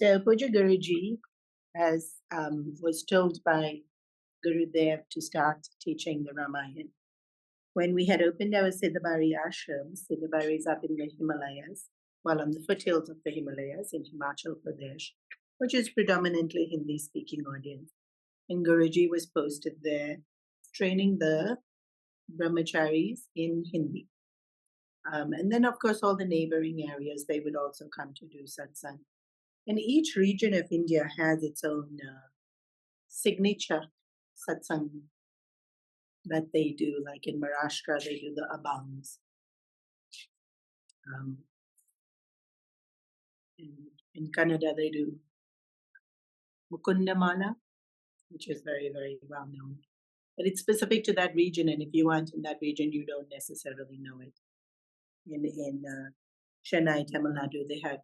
So Puja Guruji was told by Gurudev to start teaching the Ramayana. When we had opened our Siddhabari ashram, Siddhabari is up in the Himalayas, well, on the foothills of the Himalayas in Himachal Pradesh, which is predominantly Hindi-speaking audience. And Guruji was posted there, training the brahmacharis in Hindi. And then, of course, all the neighboring areas, they would also come to do satsang. And each region of India has its own signature satsang that they do. Like in Maharashtra, they do the abhangs. In Kannada, they do Mukundamala, which is very, very well known. But it's specific to that region, and if you aren't in that region, you don't necessarily know it. In Chennai, Tamil Nadu, they have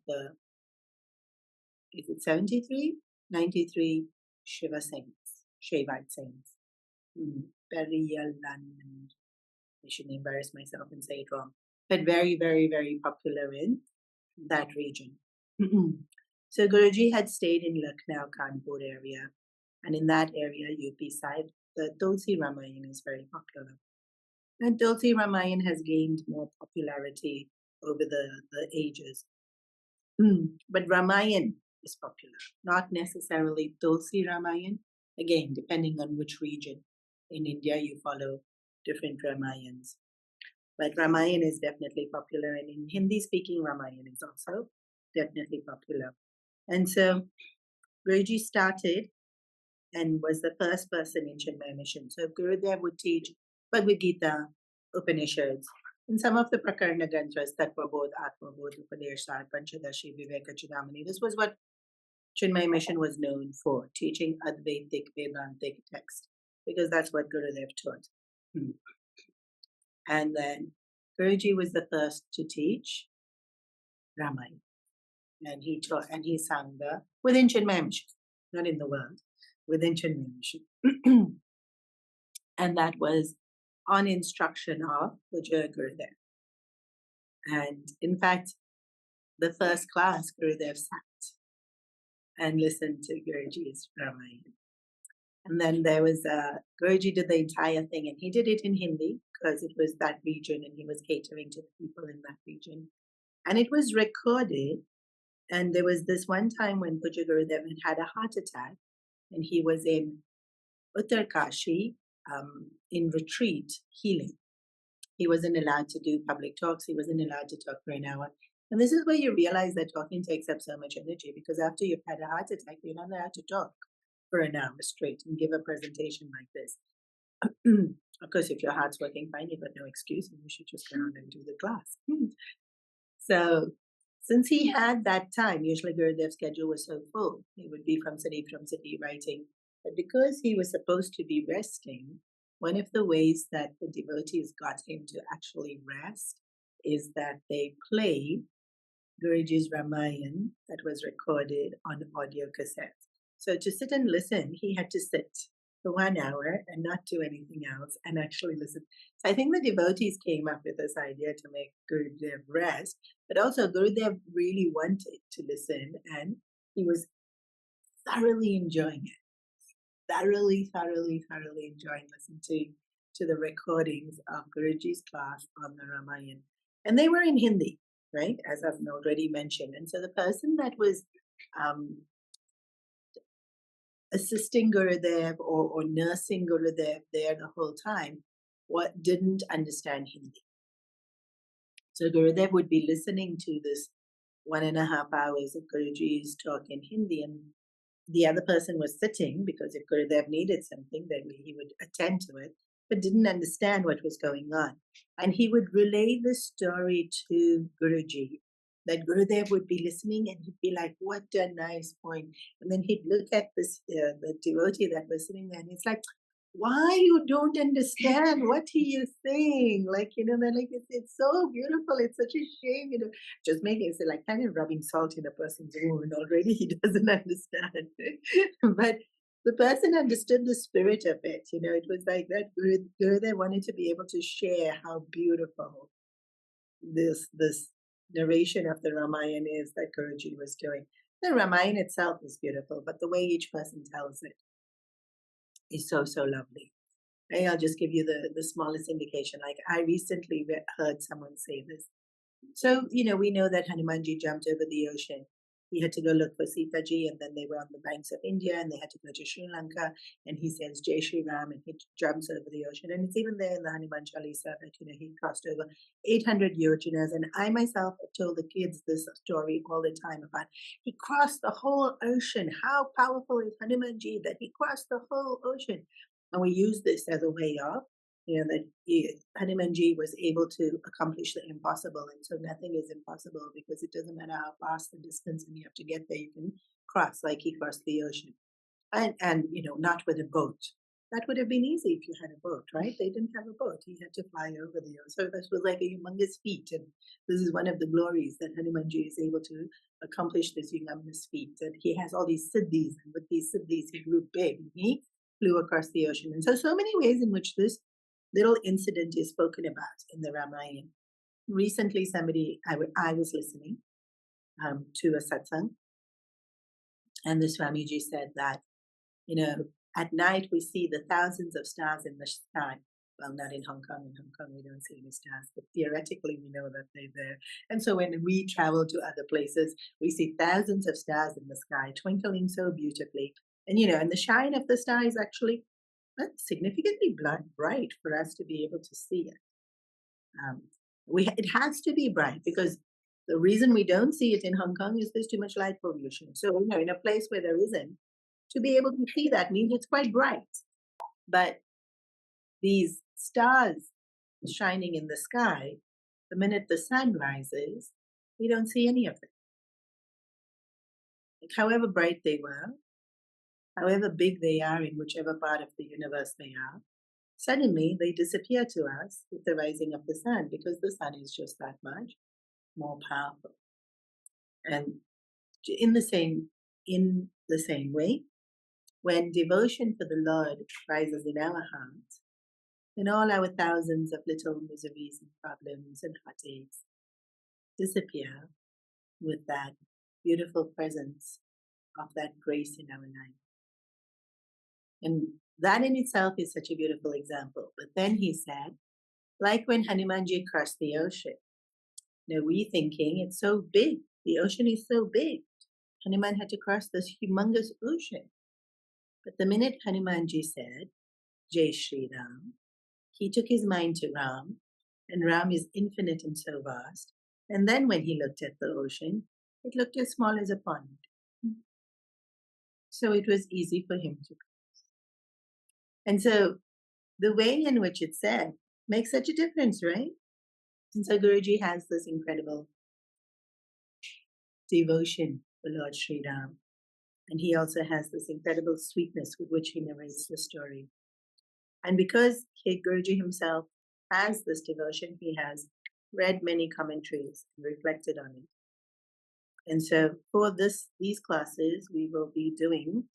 is it 73? 93 Shiva saints, Shaivite saints. I shouldn't embarrass myself and say it wrong. But very, very, very popular in that region. So Guruji had stayed in Lucknow, Kanpur area. And in that area, UP side, the Tulsi Ramayana is very popular. And Tulsi Ramayana has gained more popularity over the ages. But Ramayana is popular, not necessarily Tulsi Ramayana. Again, depending on which region in India you follow different Ramayans. But Ramayana is definitely popular, and in Hindi-speaking Ramayana is also definitely popular. And so Guruji started and was the first person in Chinmaya mission. So Gurudev would teach Bhagavad Gita, Upanishads, and some of the Prakarana Granthas, Tattvabodh, Atmabodh, Upadeshad, Panchadashi, Viveka Chudamani. This was what Chinmaya mission was known for, teaching Advaitic, Vedantic text, because that's what Gurudev taught. And then Guruji was the first to teach Ramayana. And he taught and he sang within Chinmaya mission, not in the world, within Chinmaya mission. And that was on instruction of Puja Gurudev. And in fact, the first class, Gurudev sat and listened to Guruji's Ramayana. And then there was Guruji did the entire thing, and he did it in Hindi because it was that region and he was catering to the people in that region. And it was recorded. And there was this one time when Puja Gurudev had a heart attack, and he was in Uttarkashi in retreat, healing. He wasn't allowed to do public talks. He wasn't allowed to talk for an hour. And this is where you realize that talking takes up so much energy, because after you've had a heart attack, you're not allowed to talk for an hour straight and give a presentation like this. Of course, if your heart's working fine, you've got no excuse, and you should just go on and do the class. So since he had that time, usually Gurudev's schedule was so full, he would be from city writing. But because he was supposed to be resting, one of the ways that the devotees got him to actually rest is that they played Guruji's Ramayana that was recorded on audio cassette. So to sit and listen, he had to sit for 1 hour and not do anything else and actually listen. So I think the devotees came up with this idea to make Gurudev rest, but also Gurudev really wanted to listen, and he was thoroughly enjoying it. Thoroughly enjoying listening to the recordings of Guruji's class on the Ramayana. And they were in Hindi, right, as I've already mentioned. And so the person that was assisting Gurudev or nursing Gurudev there the whole time didn't understand Hindi. So Gurudev would be listening to this 1.5 hours of Guruji's talk in Hindi, and the other person was sitting, because if Gurudev needed something, then he would attend to it, but didn't understand what was going on. And he would relay the story to Guruji, that Gurudev would be listening and he'd be like, what a nice point. And then he'd look at this the devotee that was sitting there, and it's like, why you don't understand what he is saying? Like, they're like, it's so beautiful. It's such a shame, just making it like kind of rubbing salt in a person's wound. Already he doesn't understand. But the person understood the spirit of it. It was like that Gurudev wanted to be able to share how beautiful this narration of the Ramayana is that Guruji was doing. The Ramayana itself is beautiful, but the way each person tells it is so, so lovely. Right? I'll just give you the smallest indication. Like I recently heard someone say this. So, we know that Hanumanji jumped over the ocean. He had to go look for Sita Ji, and then they were on the banks of India, and they had to go to Sri Lanka, and he says, Jai Shri Ram, and he jumps over the ocean. And it's even there in the Hanuman Chalisa that, he crossed over 800 yojanas. And I myself have told the kids this story all the time about he crossed the whole ocean. How powerful is Hanumanji that he crossed the whole ocean? And we use this as a way of that Hanumanji was able to accomplish the impossible. And so nothing is impossible because it doesn't matter how fast the distance and you have to get there, you can cross like he crossed the ocean. And not with a boat. That would have been easy if you had a boat, right? They didn't have a boat. He had to fly over the ocean. So this was like a humongous feat. And this is one of the glories that Hanumanji is able to accomplish this humongous feat. And he has all these siddhis. And with these siddhis, he grew big. And he flew across the ocean. And so many ways in which this little incident is spoken about in the Ramayana. Recently, I was listening to a satsang, and the Swamiji said that, at night we see the thousands of stars in the sky. Well, not in Hong Kong. In Hong Kong, we don't see any stars, but theoretically, we know that they're there. And so when we travel to other places, we see thousands of stars in the sky, twinkling so beautifully. And, and the shine of the star is actually significantly bright for us to be able to see it. It has to be bright because the reason we don't see it in Hong Kong is there's too much light pollution. So, in a place where there isn't, to be able to see that means it's quite bright. But these stars shining in the sky, the minute the sun rises, we don't see any of them. Like however bright they were, however big they are in whichever part of the universe they are, suddenly they disappear to us with the rising of the sun because the sun is just that much more powerful. And in the same way, when devotion for the Lord rises in our hearts, then all our thousands of little miseries and problems and heartaches disappear with that beautiful presence of that grace in our life. And that in itself is such a beautiful example. But then he said, like when Hanumanji crossed the ocean, we thinking it's so big. The ocean is so big. Hanuman had to cross this humongous ocean. But the minute Hanumanji said, Jai Shri Ram, he took his mind to Ram, and Ram is infinite and so vast. And then when he looked at the ocean, it looked as small as a pond. So it was easy for him to cross. And so the way in which it's said makes such a difference, right? And so Guruji has this incredible devotion for Lord Sri Ram. And he also has this incredible sweetness with which he narrates the story. And because Guruji himself has this devotion, he has read many commentaries and reflected on it. And so for these classes, we will be doing,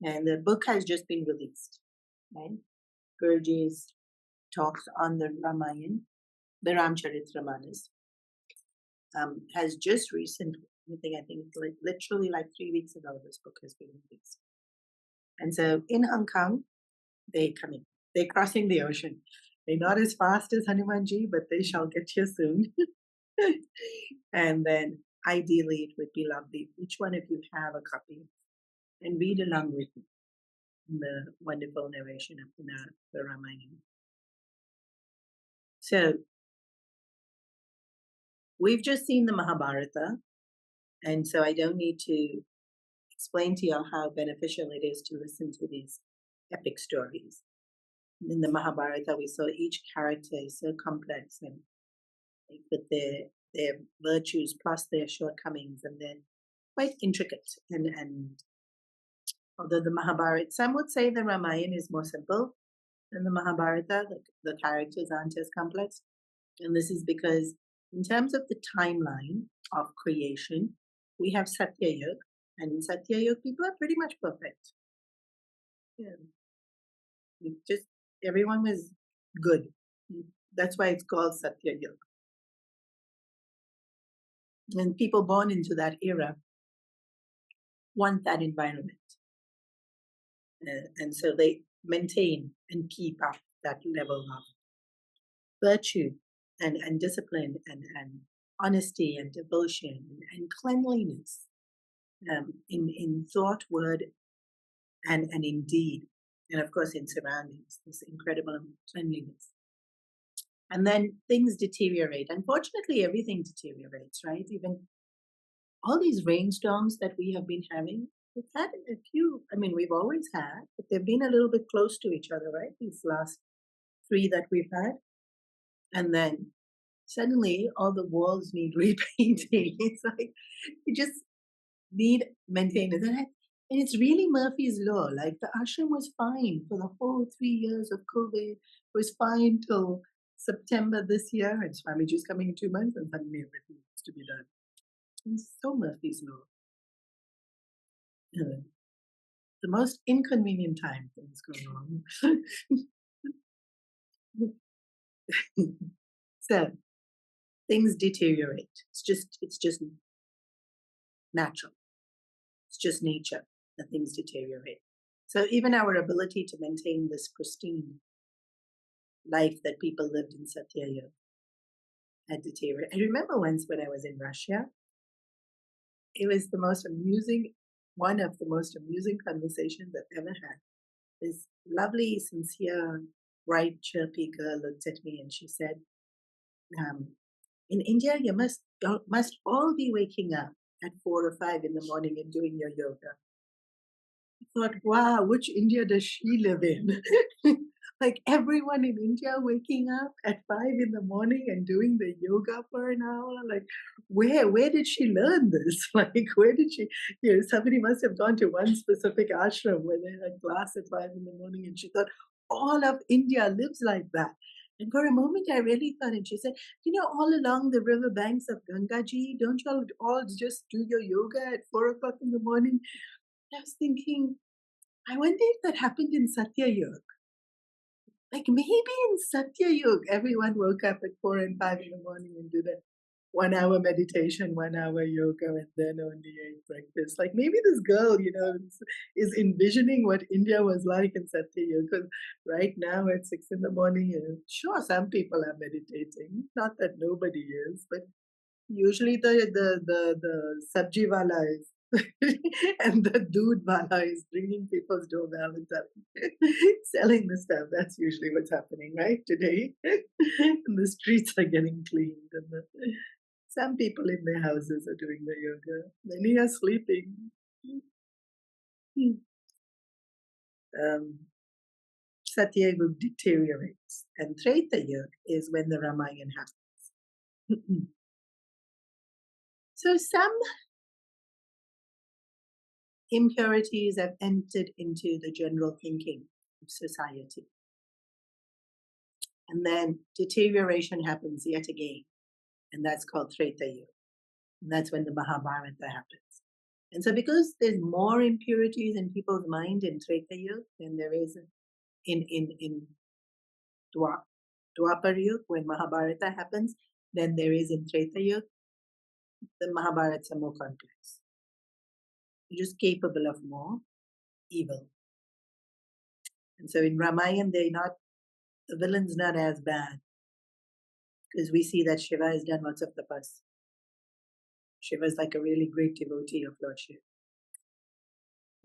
and the book has just been released, right? Guruji's talks on the Ramayana, the Ramcharitmanas, has just recently, I think literally like 3 weeks ago, this book has been released. And so in Hong Kong, they're coming. They're crossing the ocean. They're not as fast as Hanumanji, but they shall get here soon. And then ideally, it would be lovely if each one of you have a copy and read along with me the wonderful narration of the Ramayana. So we've just seen the Mahabharata, and so I don't need to explain to you how beneficial it is to listen to these epic stories. In the Mahabharata, we saw each character is so complex and with their virtues plus their shortcomings, and they're quite intricate. And although the Mahabharata, some would say the Ramayana is more simple than the Mahabharata, the characters aren't as complex. And this is because in terms of the timeline of creation, we have Satya Yuga, and in Satya Yuga, people are pretty much perfect. Yeah. Everyone was good. That's why it's called Satya Yuga. And people born into that era want that environment. And so they maintain and keep up that level of virtue and discipline and honesty and devotion and cleanliness in thought, word, and in deed. And of course, in surroundings, this incredible cleanliness. And then things deteriorate. Unfortunately, everything deteriorates, right? Even all these rainstorms that we have been having, we've had a few, I mean, we've always had, but they've been a little bit close to each other, right? These last 3 that we've had. And then suddenly all the walls need repainting. It's like, you just need maintenance. And it's really Murphy's Law. Like the ashram was fine for the whole 3 years of COVID, was fine till September this year. And Swamiji's coming in 2 months and suddenly everything needs to be done. It's so Murphy's Law. The most inconvenient time things go wrong. So things deteriorate. It's just natural. It's just nature that things deteriorate. So even our ability to maintain this pristine life that people lived in Satyayuga had deteriorated. I remember once when I was in Russia, it was one of the most amusing conversations I've ever had. This lovely, sincere, bright, chirpy girl looked at me and she said, in India, you must all be waking up at 4 or 5 in the morning and doing your yoga. I thought, wow, which India does she live in? Like everyone in India waking up at 5 in the morning and doing the yoga for an hour. Like, where did she learn this? Like, where did she? Somebody must have gone to one specific ashram where they had class at 5 in the morning, and she thought all of India lives like that. And for a moment, I really thought, and she said, all along the river banks of Gangaji, don't you all just do your yoga at 4 o'clock in the morning? I was thinking, I wonder if that happened in Satyayuga. Like maybe in Satyayuga, everyone woke up at 4 and 5 in the morning and did a 1 hour meditation, 1 hour yoga, and then only ate breakfast. Like maybe this girl, is envisioning what India was like in Satyayuga. Because right now at 6 in the morning, sure, some people are meditating. Not that nobody is, but usually the sabji wala is and the doodh wala is ringing people's doorbell and selling the stuff. That's usually what's happening, right, today. And the streets are getting cleaned, and some people in their houses are doing the yoga. Many are sleeping. Satyayuga deteriorates, and Treta Yuga is when the Ramayana happens. So some impurities have entered into the general thinking of society. And then deterioration happens yet again. And that's called Treta Yuga. And that's when the Mahabharata happens. And so because there's more impurities in people's mind in Treta Yuga than there is in Dwapar Yuga, when Mahabharata happens, than there is in Treta Yuga, the Mahabharats are more complex. You're just capable of more evil. And so in Ramayana, the villain's not as bad. Because we see that Shiva has done lots of tapas. Shiva is like a really great devotee of Lord Shiva.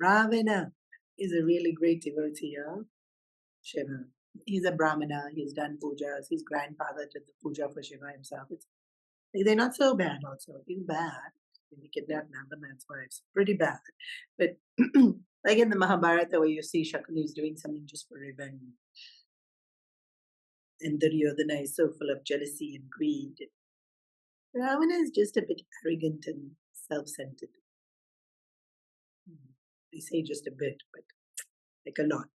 Ravana is a really great devotee of Shiva. He's a Brahmana, he's done pujas, his grandfather did the puja for Shiva himself. They're not so bad also. He's bad. He kidnapped Nandaman's wife. It's pretty bad. But like in the Mahabharata where you see Shakuni is doing something just for revenge. And Duryodhana is so full of jealousy and greed. Ravana is just a bit arrogant and self-centered. They say just a bit, but like a lot.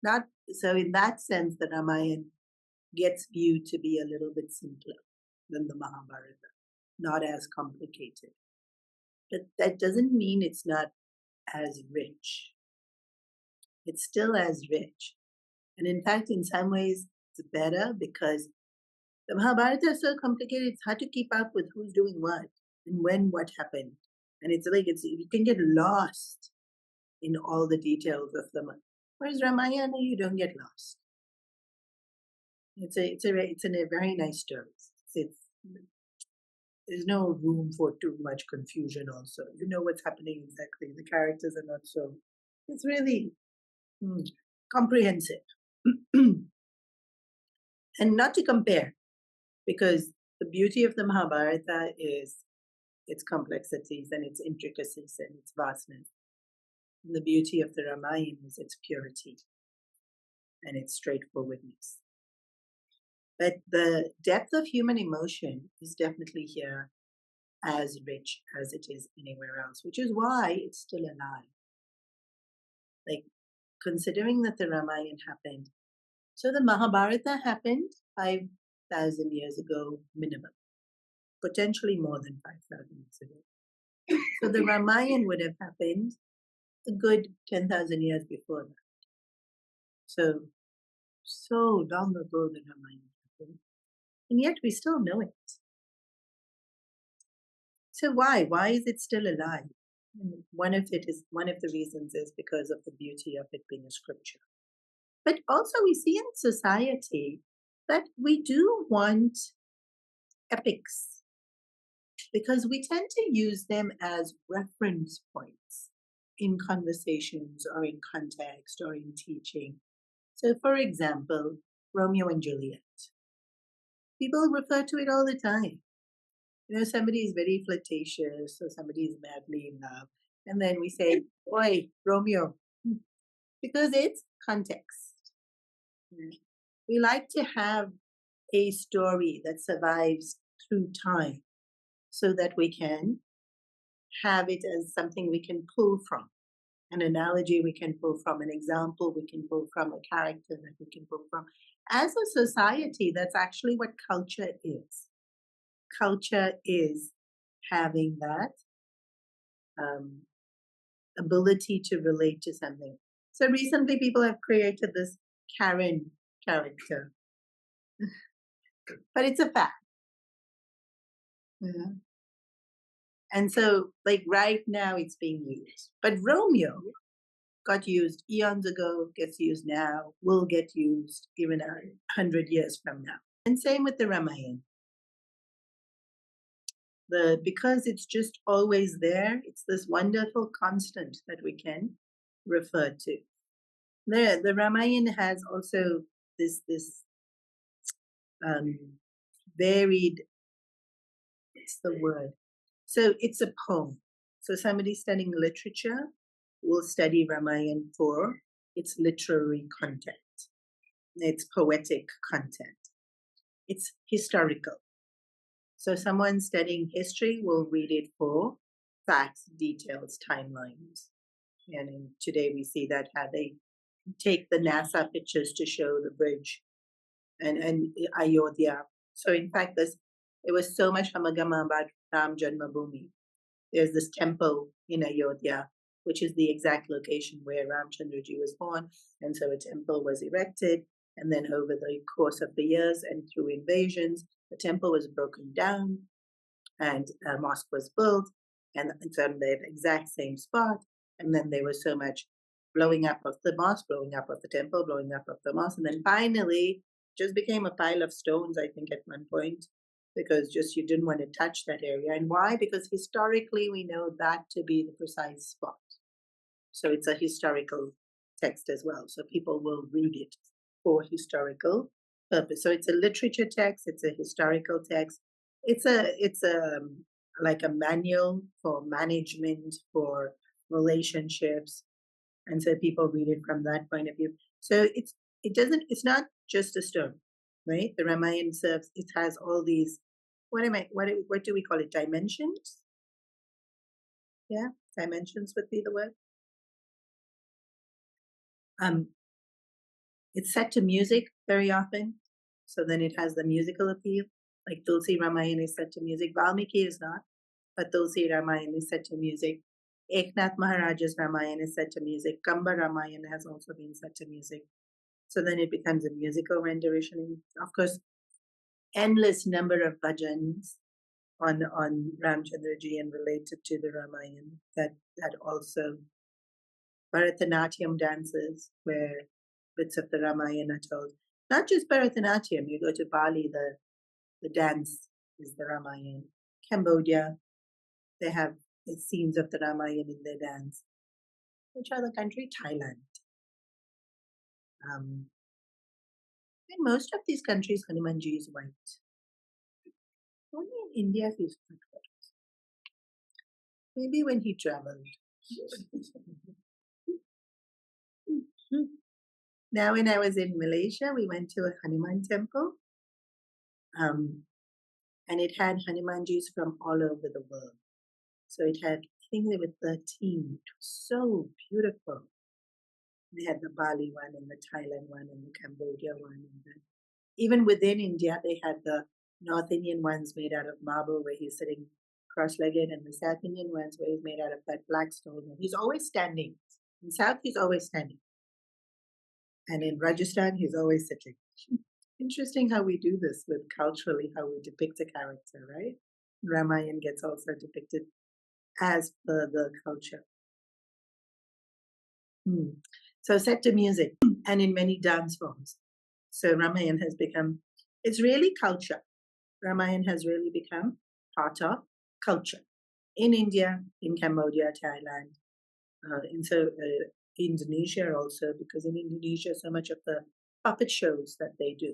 Not so in that sense, the Ramayana gets viewed to be a little bit simpler than the Mahabharata, not as complicated. But that doesn't mean it's not as rich. It's still as rich. And in fact, in some ways, it's better because the Mahabharata is so complicated, it's hard to keep up with who's doing what and when what happened And it's like you can get lost in all the details of the month. Whereas Ramayana, you don't get lost. It's a very nice story. There's no room for too much confusion. Also, you know what's happening exactly. The characters are not so. It's really comprehensive, and not to compare, because the beauty of the Mahabharata is its complexities and its intricacies and its vastness. And the beauty of the Ramayana is its purity and its straightforwardness. But the depth of human emotion is definitely here as rich as it is anywhere else, which is why it's still alive. Like, considering that the Ramayana happened, so the Mahabharata happened 5,000 years ago minimum, potentially more than 5,000 years ago. So the Ramayana would have happened a good 10,000 years before that. So long ago the Ramayana happened, and yet we still know it. So why? Why is it still alive? One of the reasons is because of the beauty of it being a scripture. But also we see in society that we do want epics, because we tend to use them as reference points in conversations or in context or in teaching. So for example, Romeo and Juliet. People refer to it all the time. You know, somebody is very flirtatious or somebody is madly in love. And then we say, "Oi, Romeo," because it's context. We like to have a story that survives through time so that we can have it as something we can pull from, an analogy we can pull from, an example we can pull from, a character that we can pull from. As a society, that's actually what culture is. Culture is having that ability to relate to something. So recently people have created this Karen character, but it's a fact. Yeah. And so, like, right now it's being used. But Romeo got used eons ago, gets used now, will get used even 100 years from now. And same with the Ramayana. Because it's just always there, it's this wonderful constant that we can refer to. The Ramayana has also this varied, what's the word? So it's a poem. So somebody studying literature will study Ramayana for its literary content, its poetic content. It's historical. So someone studying history will read it for facts, details, timelines. And today we see that how they take the NASA pictures to show the bridge and Ayodhya. So in fact, there was so much hamagama about Ram Janmabhoomi. There's this temple in Ayodhya, which is the exact location where Ramchandraji was born. And so a temple was erected. And then over the course of the years and through invasions, the temple was broken down and a mosque was built. And it's on the exact same spot. And then there was so much blowing up of the mosque, blowing up of the temple, blowing up of the mosque. And then finally, just became a pile of stones, I think, at one point, because just you didn't want to touch that area. And why? Because historically, we know that to be the precise spot. So it's a historical text as well. So people will read it for historical purpose. So it's a literature text. It's a historical text. It's like a manual for management, for relationships. And so people read it from that point of view. So it's not just a stone, right? The Ramayana serves, it has all these, what do we call it? Dimensions? Yeah, dimensions would be the word. It's set to music very often. So then it has the musical appeal. Like Tulsi Ramayana is set to music. Valmiki is not, but Tulsi Ramayana is set to music. Eknath Maharaja's Ramayana is set to music. Kamba Ramayana has also been set to music. So then it becomes a musical rendition. Of course, endless number of bhajans on Ramchandraji and related to the Ramayana. That also Bharatanatyam dances where bits of the Ramayana are told. Not just Bharatanatyam. You go to Bali, the dance is the Ramayana. Cambodia, they have scenes of the Ramayana in their dance. Which other country? Thailand. In most of these countries, Hanumanji is white. Only in India he's not white. Maybe when he traveled. Now, when I was in Malaysia, we went to a Hanuman temple, and it had Hanumanjis from all over the world. So it had, I think there were 13. It was so beautiful. They had the Bali one and the Thailand one and the Cambodia one. And even within India, they had the North Indian ones made out of marble where he's sitting cross-legged, and the South Indian ones where he's made out of that black stone. And he's always standing. In South, he's always standing. And in Rajasthan, he's always sitting. Interesting how we do this with culturally, how we depict a character, right? Ramayana gets also depicted as per the culture. So set to music and in many dance forms. So Ramayana has become, it's really culture. Ramayana has really become part of culture in India, in Cambodia, Thailand, Indonesia also, because in Indonesia, so much of the puppet shows that they do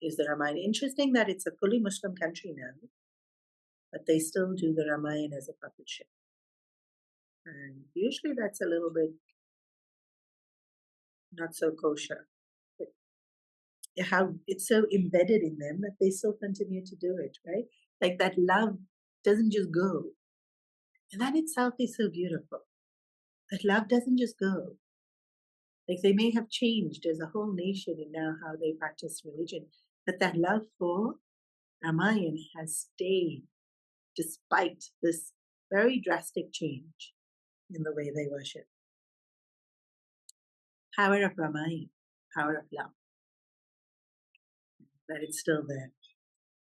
is the Ramayana. Interesting that it's a fully Muslim country now, but they still do the Ramayana as a puppet show. And usually that's a little bit not so kosher. But how it's so embedded in them that they still continue to do it, right? Like that love doesn't just go. And that itself is so beautiful. That love doesn't just go. Like they may have changed as a whole nation in now how they practice religion, but that love for Ramayana has stayed despite this very drastic change in the way they worship. Power of Ramayana, power of love, that it's still there.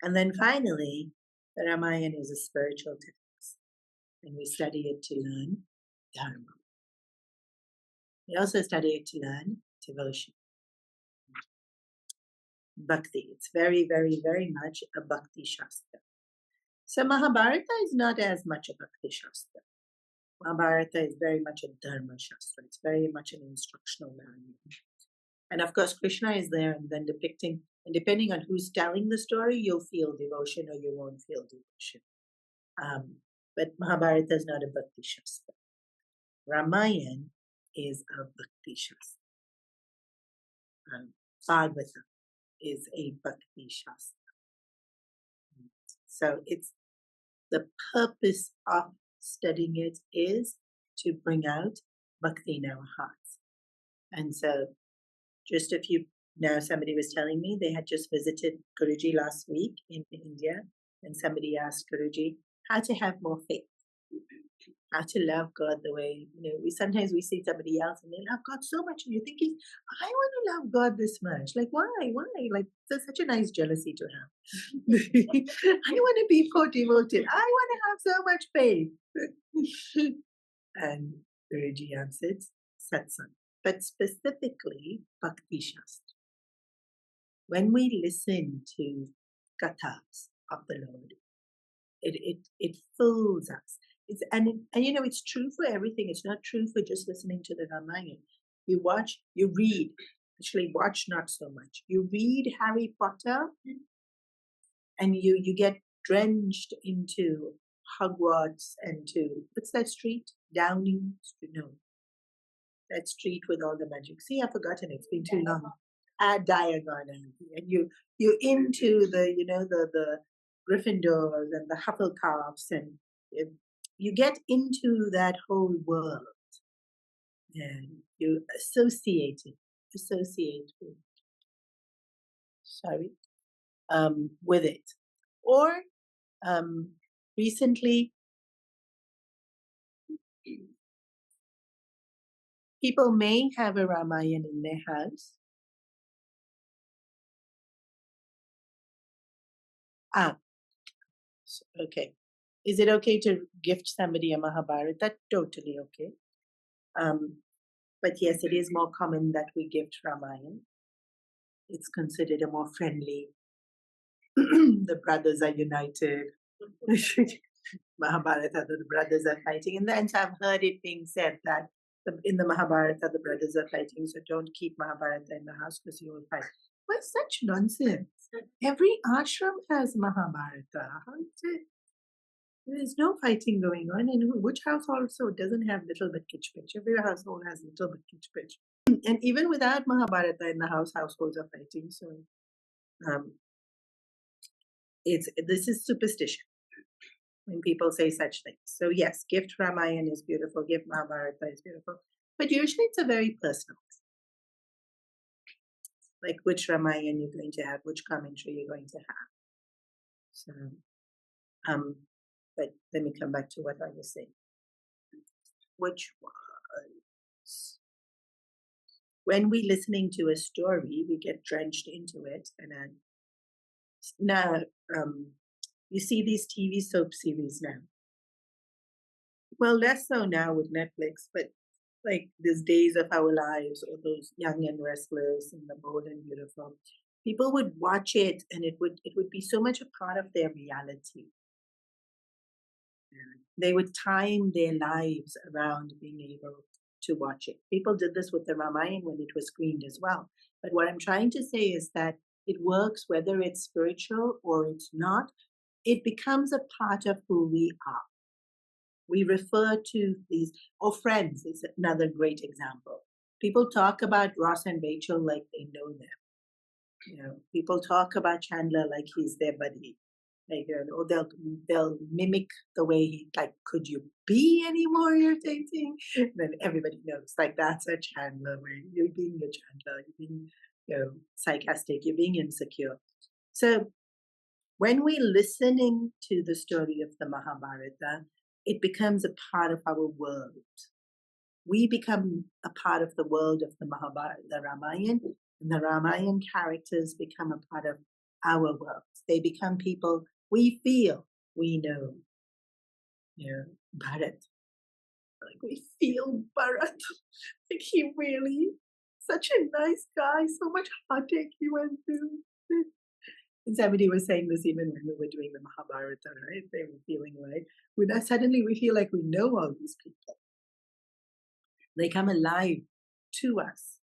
And then finally, the Ramayana is a spiritual text, and we study it to learn Dharma. We also study it to learn devotion. Bhakti. It's very, very, very much a Bhakti Shastra. So Mahabharata is not as much a Bhakti Shastra. Mahabharata is very much a Dharma Shastra. It's very much an instructional manual. And of course, Krishna is there and then depicting, and depending on who's telling the story, you'll feel devotion or you won't feel devotion. But Mahabharata is not a Bhakti Shastra. Ramayana is a Bhakti Shastra. Bhagavata is a Bhakti Shastra. So it's the purpose of studying it is to bring out Bhakti in our hearts. And so just a few, now somebody was telling me they had just visited Guruji last week in India, and somebody asked Guruji how to have more faith, how to love God the way, we sometimes we see somebody else and they love God so much and you're thinking, I want to love God this much. Like, why? Like, there's such a nice jealousy to have. I want to be more devoted. I want to have so much faith. And Guruji answered, satsang. But specifically, Bhakti Shastra. When we listen to kathas of the Lord, it fills us. And it's true for everything. It's not true for just listening to the Ramayana. You watch, you read. Actually, watch not so much. You read Harry Potter, and you get drenched into Hogwarts and to what's that street? Downing Street? No, that street with all the magic. See, I've forgotten it. It's been too long. At Diagon, and you into the Gryffindors and the Hufflepuffs, and you get into that whole world, and you associate with it. Or recently, people may have a Ramayana in their house. Okay. Is it okay to gift somebody a Mahabharata? Totally okay. But yes, it is more common that we gift Ramayana. It's considered a more friendly. The brothers are united. Mahabharata, the brothers are fighting. In the end, I've heard it being said that in the Mahabharata, the brothers are fighting, so don't keep Mahabharata in the house because you will fight. What such nonsense? Every ashram has Mahabharata. How is it? There's no fighting going on, and which house also doesn't have little bit kitch pitch? Every household has little bit kitch pitch. And even without Mahabharata in the house, households are fighting. So this is superstition when people say such things. So yes, gift Ramayana is beautiful, gift Mahabharata is beautiful, but usually it's a very personal, like which Ramayana you're going to have, which commentary you're going to have. So, but let me come back to what I was saying. Which was when we're listening to a story, we get drenched into it, and then now you see these TV soap series now. Well, less so now with Netflix, but like these Days of Our Lives or those Young and Restless and The Bold and Beautiful, people would watch it and it would be so much a part of their reality. They would time their lives around being able to watch it. People did this with the Ramayana when it was screened as well. But what I'm trying to say is that it works whether it's spiritual or it's not. It becomes a part of who we are. We refer to these, or Friends is another great example. People talk about Ross and Rachel like they know them. You know, people talk about Chandler like he's their buddy. Like, or they'll mimic the way he, like, could you be any more irritating? Then everybody knows, like, that's a Chandler way. You're being a Chandler, you're being, sarcastic, you're being insecure. So when we're listening to the story of the Mahabharata, it becomes a part of our world. We become a part of the world of the Mahabharata, the Ramayana, and the Ramayana characters become a part of our world. They become people we feel we know. Bharat. Like we feel Bharat. Like he really, such a nice guy, so much heartache he went through. And somebody was saying this even when we were doing the Mahabharata, right? They were feeling like, suddenly we feel like we know all these people. They come alive to us.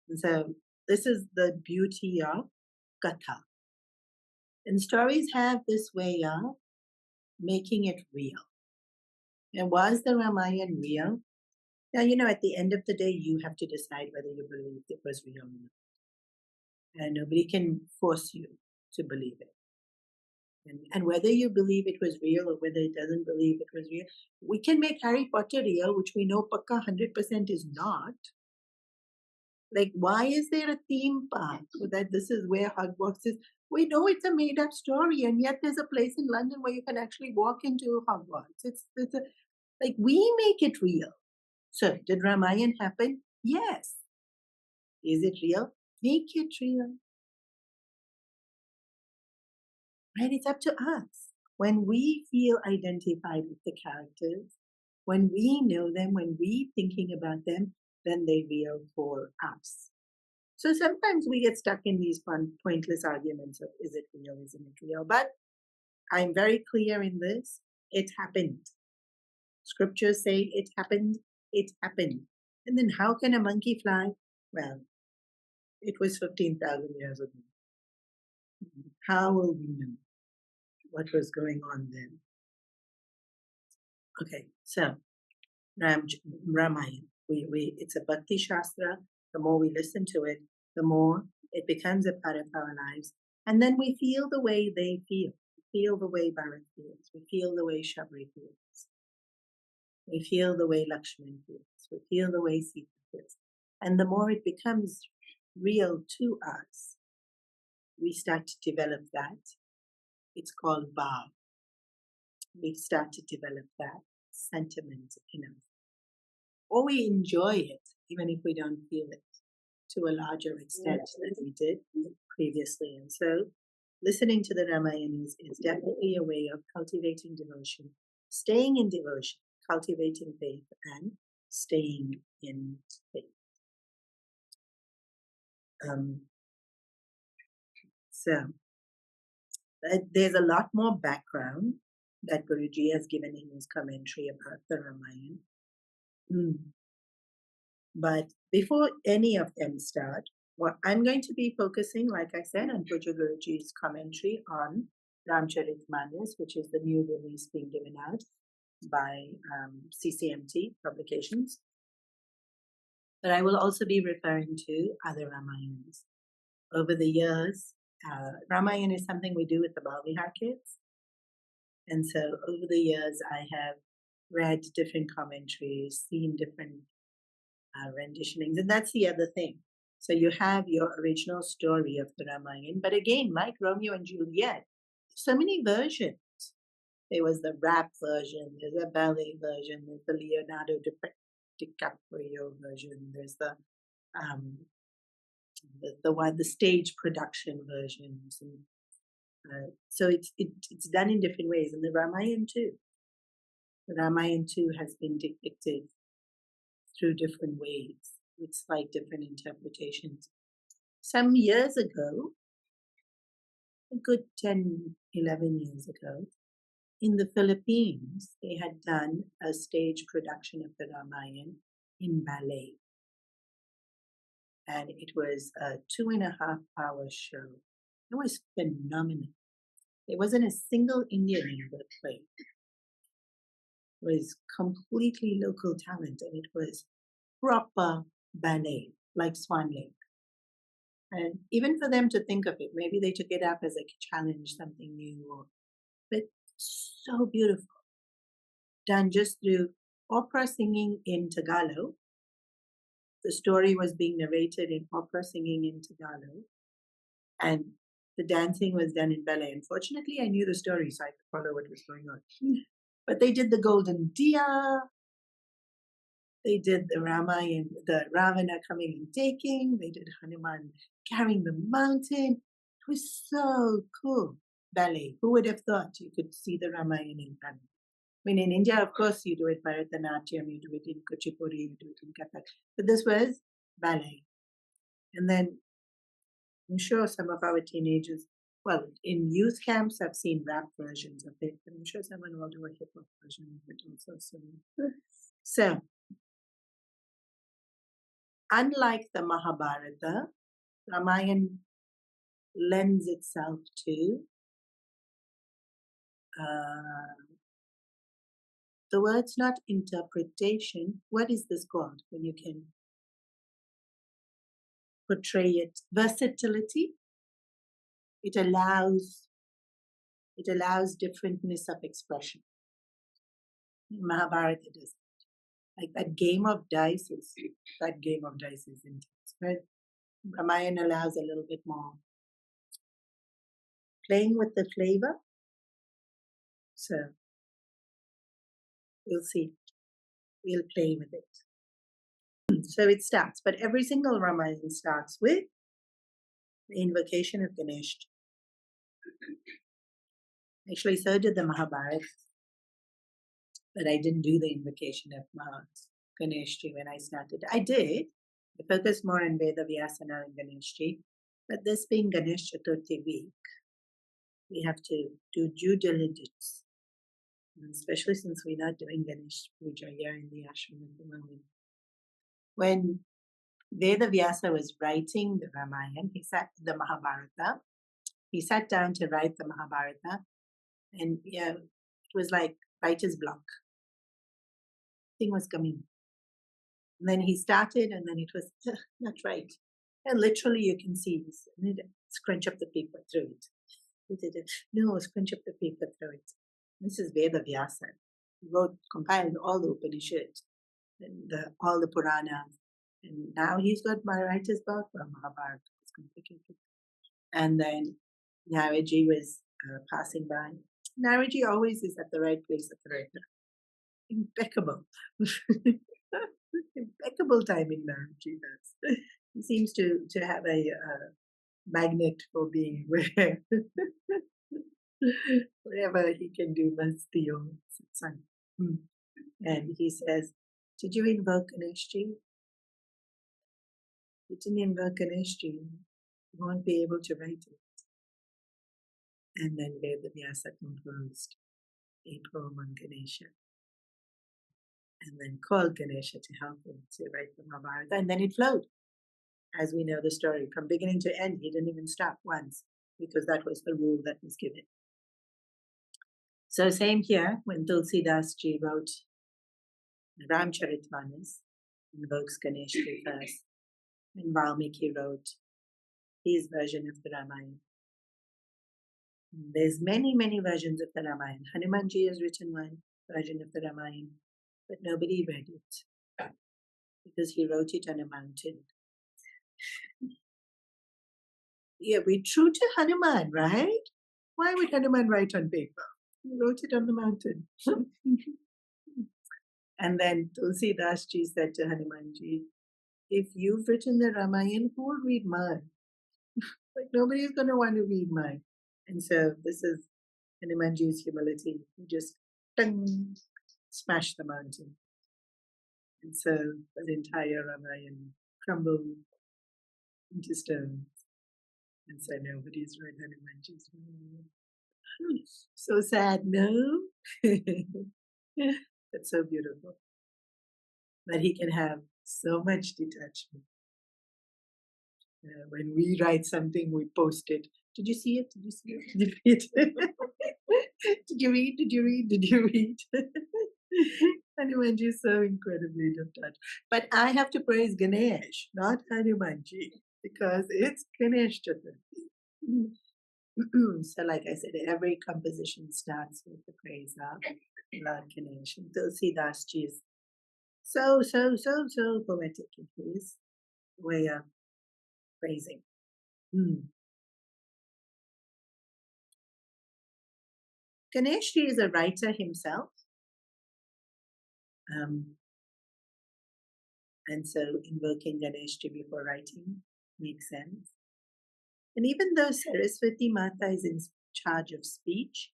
And so this is the beauty of Katha. And stories have this way of making it real. And was the Ramayana real? Now, at the end of the day, you have to decide whether you believe it was real or not. And nobody can force you to believe it. And whether you believe it was real or whether it doesn't believe it was real, we can make Harry Potter real, which we know Pakka 100% is not. Like, why is there a theme park so that this is where Hogwarts is? We know it's a made-up story, and yet there's a place in London where you can actually walk into Hogwarts. Like, we make it real. So, did Ramayana happen? Yes. Is it real? Make it real. Right? It's up to us. When we feel identified with the characters, when we know them, when we thinking about them, then they're real for us. So sometimes we get stuck in these pointless arguments of is it real, isn't it real? But I'm very clear in this. It happened. Scriptures say it happened. It happened. And then how can a monkey fly? Well, it was 15,000 years ago. How will we know what was going on then? Okay, so Ramayana. It's a Bhakti Shastra. The more we listen to it, the more it becomes a part of our lives. And then we feel the way they feel. We feel the way Bharat feels. We feel the way Shabri feels. We feel the way Lakshman feels. We feel the way Sita feels. And the more it becomes real to us, we start to develop that. It's called Bhav. We start to develop that sentiment in us. Or we enjoy it, even if we don't feel it to a larger extent than we did previously. And so listening to the Ramayana is definitely a way of cultivating devotion, staying in devotion, cultivating faith, and staying in faith. So there's a lot more background that Guruji has given in his commentary about the Ramayana. But before any of them start, well, I'm going to be focusing, like I said, on Puja Guruji's commentary on Ramcharitmanas, which is the new release being given out by CCMT Publications. But I will also be referring to other Ramayanas. Over the years, Ramayana is something we do with the Balvihar kids. And so over the years, I have read different commentaries, seen different renditionings. And that's the other thing. So you have your original story of the Ramayana. But again, like Romeo and Juliet, so many versions. There was the rap version, there's a ballet version, there's the Leonardo DiCaprio version, there's the stage production versions, and so it's done in different ways. And the Ramayana too has been depicted through different ways with slight different interpretations. Some years ago, a good 10, 11 years ago, in the Philippines, they had done a stage production of the Ramayana in ballet. And it was a 2.5-hour show. It was phenomenal. There wasn't a single Indian in the play. It was completely local talent, and it was proper ballet, like Swan Lake. And even for them to think of it, maybe they took it up as a challenge, something new, but so beautiful. Done just through opera singing in Tagalog. The story was being narrated in opera singing in Tagalog, and the dancing was done in ballet. Unfortunately, I knew the story, so I could follow what was going on. But they did the golden Diya. They did the Ramayana, the Ravana coming and taking. They did Hanuman carrying the mountain. It was so cool. Ballet. Who would have thought you could see the Ramayana in ballet? I mean, in India, of course, you do it Bharatanatyam, you do it in Kuchipudi, you do it in Kathak. But this was ballet. And then I'm sure some of our teenagers, well, in youth camps, I've seen rap versions of it. I'm sure someone will do a hip hop version of it also soon. So, unlike the Mahabharata, Ramayana lends itself to the word's not interpretation. What is this called when you can portray it? Versatility. It allows differentness of expression. Mahabharata does like that game of dice is intense. Right? Ramayana allows a little bit more playing with the flavor. So we'll see. We'll play with it. So it starts, but every single Ramayana starts with the invocation of Ganeshji. Actually, so did the Mahabharata, but I didn't do the invocation of Ganeshji when I started. I did. I focused more on Veda Vyasana and Ganeshji, but this being Ganesh Chaturthi week, we have to do due diligence, especially since we're not doing Ganesh Puja here in the ashram at the moment. When Veda Vyasa was writing the Ramayana, the Mahabharata, he sat down to write the Mahabharata, and it was like writer's block. Thing was coming. And then he started, and then it was not right. And literally, you can see this. Scrunch up the paper, throw it. No, scrunch up the paper, throw it. This is Veda Vyasa. He compiled all the Upanishads and all the Puranas. And now he's got my writer's block for Mahabharata. It's complicated. And then Naraji was passing by. Naraji always is at the right place at the right time. Impeccable. Impeccable timing Naraji does. He seems to have a magnet for being where wherever he can do masti or satsang. And he says, did you invoke Ganeshji? You didn't invoke Ganeshji. You won't be able to write it. And then Vedavyasa composed a poem on Ganesha. And then called Ganesha to help him to write the Mahabharata. And then it flowed. As we know the story, from beginning to end, he didn't even stop once, because that was the rule that was given. So same here, when Tulsidas Ji wrote Ramcharitmanas, invokes Ganesh first, and Valmiki wrote his version of the Ramayana. There's many, many versions of the Ramayana. Hanumanji has written one version of the Ramayana, but nobody read it because he wrote it on a mountain. Yeah, we're true to Hanuman, right? Why would Hanuman write on paper? He wrote it on the mountain. And then Tulsidas Ji said to Hanumanji, if you've written the Ramayana, who will read mine? Like, nobody's going to want to read mine. And so this is Hanumanji's humility. He just smashed the mountain. And so the entire Ramayana crumbled into stone. And so nobody's read Hanumanji's Ramayana. So sad, no? That's so beautiful. That he can have so much detachment. When we write something, we post it. Did you see it? Did you see it? Did you read it? Did you read? Did you read? Did you read? Hanumanji is so incredibly detached. But I have to praise Ganesh, not Hanumanji, because it's Ganesh Chaturthi. So like I said, every composition starts with the praise of Lord Ganesh. And Tulsidas Ji is so poetic in his way of praising. Ganeshji is a writer himself. And so invoking Ganeshji before writing makes sense. And even though Saraswati Mata is in charge of speech,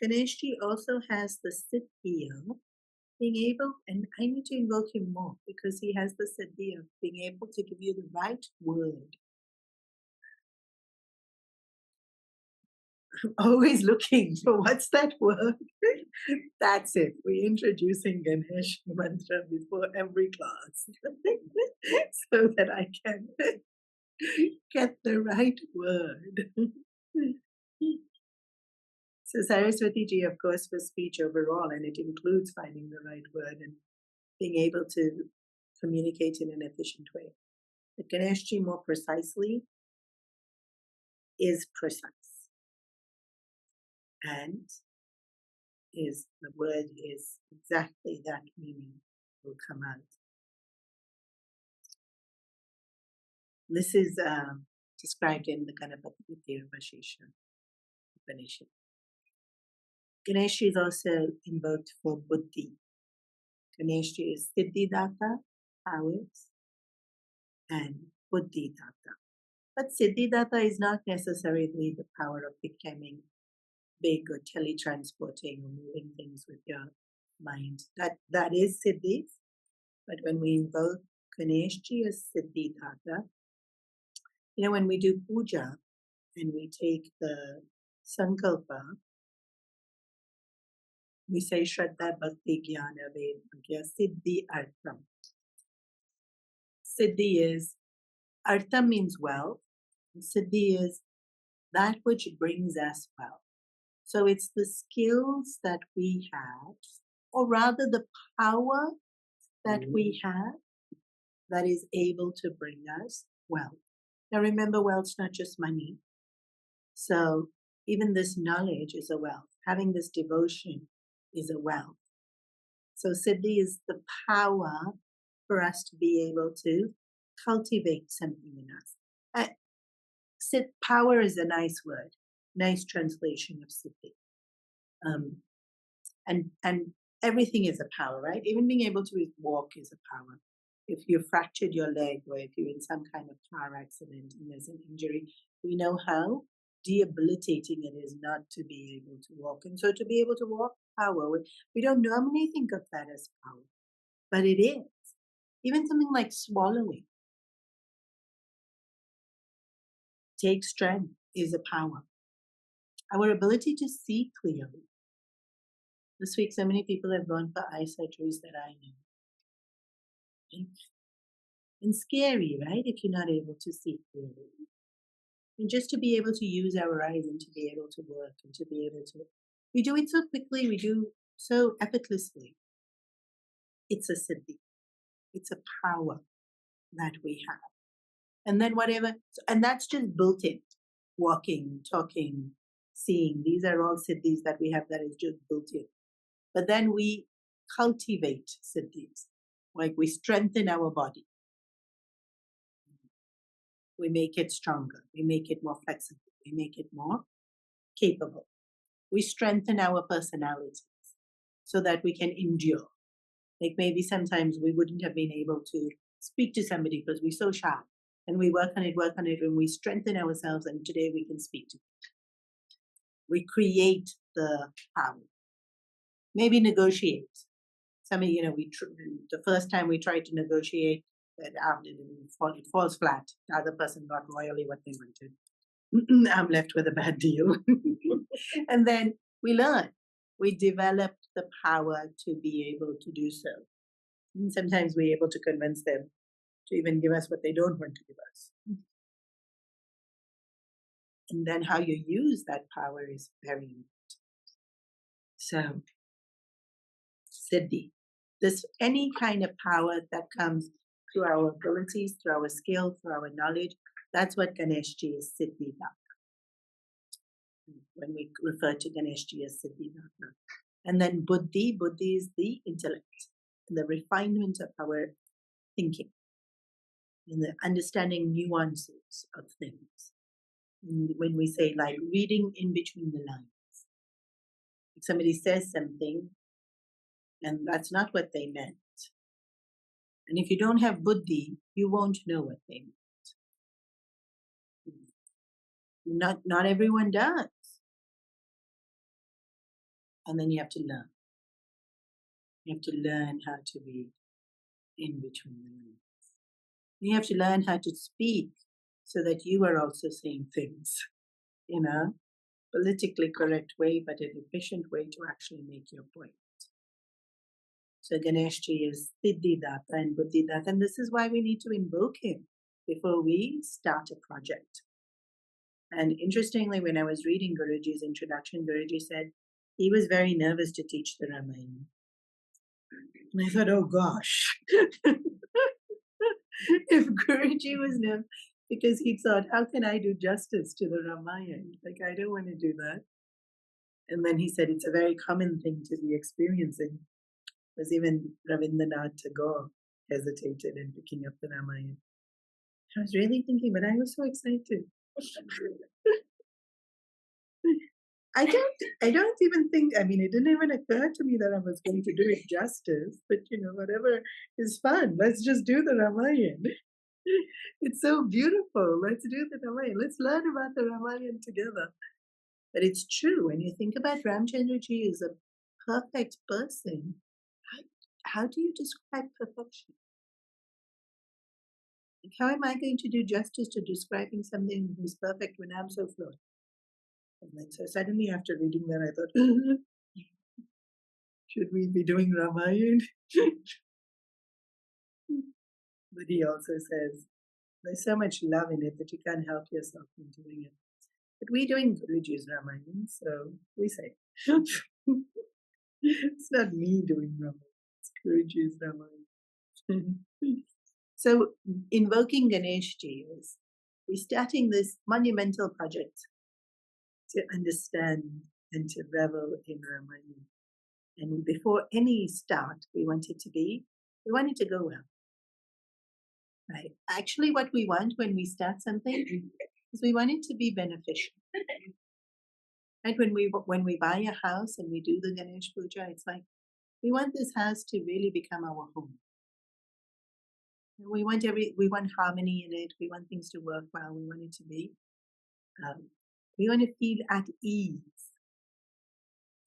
Ganeshji also has the siddhi of being able, and I need to invoke him more because he has the siddhi of being able to give you the right word. I'm always looking for what's that word? That's it. We're introducing Ganesh mantra before every class so that I can get the right word. So Saraswati Ji, of course, was speech overall, and it includes finding the right word and being able to communicate in an efficient way. But Ganeshji, more precisely, is precise. And the word is exactly that meaning will come out. This is described in the Ganapati Vashisha Upanishad. Ganeshji is also invoked for buddhi. Ganeshji is Siddhidata, powers, and Buddhidata. But Siddhidata is not necessarily the power of becoming big or teletransporting or moving things with your mind. That is Siddhi. But when we invoke Ganeshji as Siddhidata, when we do puja and we take the sankalpa, we say Shraddha Bhakti Jnana Vairagya Siddhi Artham. Siddhi is, Artham means wealth, and Siddhi is that which brings us wealth. So it's the skills that we have, or rather the power that we have that is able to bring us wealth. Now remember, wealth's not just money. So even this knowledge is a wealth. Having this devotion is a wealth. So Siddhi is the power for us to be able to cultivate something in us. Power is a nice word, nice translation of Siddhi. And everything is a power, right? Even being able to walk is a power. if you fractured your leg or if you're in some kind of car accident and there's an injury, we know how debilitating it is not to be able to walk. And so to be able to walk, power, we don't normally think of that as power, but it is. Even something like swallowing takes strength, is a power. Our ability to see clearly. This week, so many people have gone for eye surgeries that I know. And scary, right? If you're not able to see clearly. And just to be able to use our eyes and to be able to work and to be able to, we do it so quickly, we do so effortlessly. It's a siddhi. It's a power that we have. And then whatever, and that's just built in. Walking, talking, seeing, these are all siddhis that we have that is just built in. But then we cultivate siddhis, like we strengthen our body. We make it stronger. We make it more flexible. We make it more capable. We strengthen our personalities so that we can endure. Like maybe sometimes we wouldn't have been able to speak to somebody because we're so shy. And we work on it, and we strengthen ourselves, and today we can speak to them. We create the power. Maybe negotiate. Somebody, the first time we tried to negotiate, it falls flat. The other person got royally what they wanted. I'm left with a bad deal. And then we learn. We develop the power to be able to do so. And sometimes we're able to convince them to even give us what they don't want to give us. And then how you use that power is very important. So, siddhi. This any kind of power that comes through our abilities, through our skill, through our knowledge, that's what Ganeshji is siddhi data. When we refer to Ganeshji as siddhi data. And then buddhi is the intellect, the refinement of our thinking, and the understanding nuances of things. And when we say like reading in between the lines, if somebody says something and that's not what they meant, and if you don't have buddhi, you won't know what they meant. Not everyone does. And then you have to learn. You have to learn how to read in between the lines. You have to learn how to speak so that you are also saying things, politically correct way, but an efficient way to actually make your point. So Ganeshji is Siddhidata and Buddhidata, and this is why we need to invoke him before we start a project. And interestingly, when I was reading Guruji's introduction, Guruji said he was very nervous to teach the Ramayana. And I thought, oh gosh, if Guruji was nervous, because he thought, how can I do justice to the Ramayana? Like, I don't want to do that. And then he said, it's a very common thing to be experiencing. Because even Rabindranath Tagore hesitated in picking up the Ramayana. I was really thinking, but I was so excited. I don't even think, it didn't even occur to me that I was going to do it justice, but whatever is fun. Let's just do the Ramayana. It's so beautiful. Let's do the Ramayana. Let's learn about the Ramayana together. But it's true. When you think about Ramchandraji as a perfect person, how do you describe perfection? Like, how am I going to do justice to describing something who's perfect when I'm so flawed? And then so suddenly after reading that, I thought, should we be doing Ramayana? But he also says, there's so much love in it that you can't help yourself from doing it. But we're doing Guruji's Ramayana, so we say, it's not me doing Ramayana, it's Guruji's Ramayana. So invoking Ganeshji is, we're starting this monumental project to understand and to revel in Ramayana. And before any start, we want it to go well. Right? Actually, what we want when we start something is we want it to be beneficial. Right? When we buy a house and we do the Ganesh Puja, it's like we want this house to really become our home. We want harmony in it. We want things to work well. We want it to be. We want to feel at ease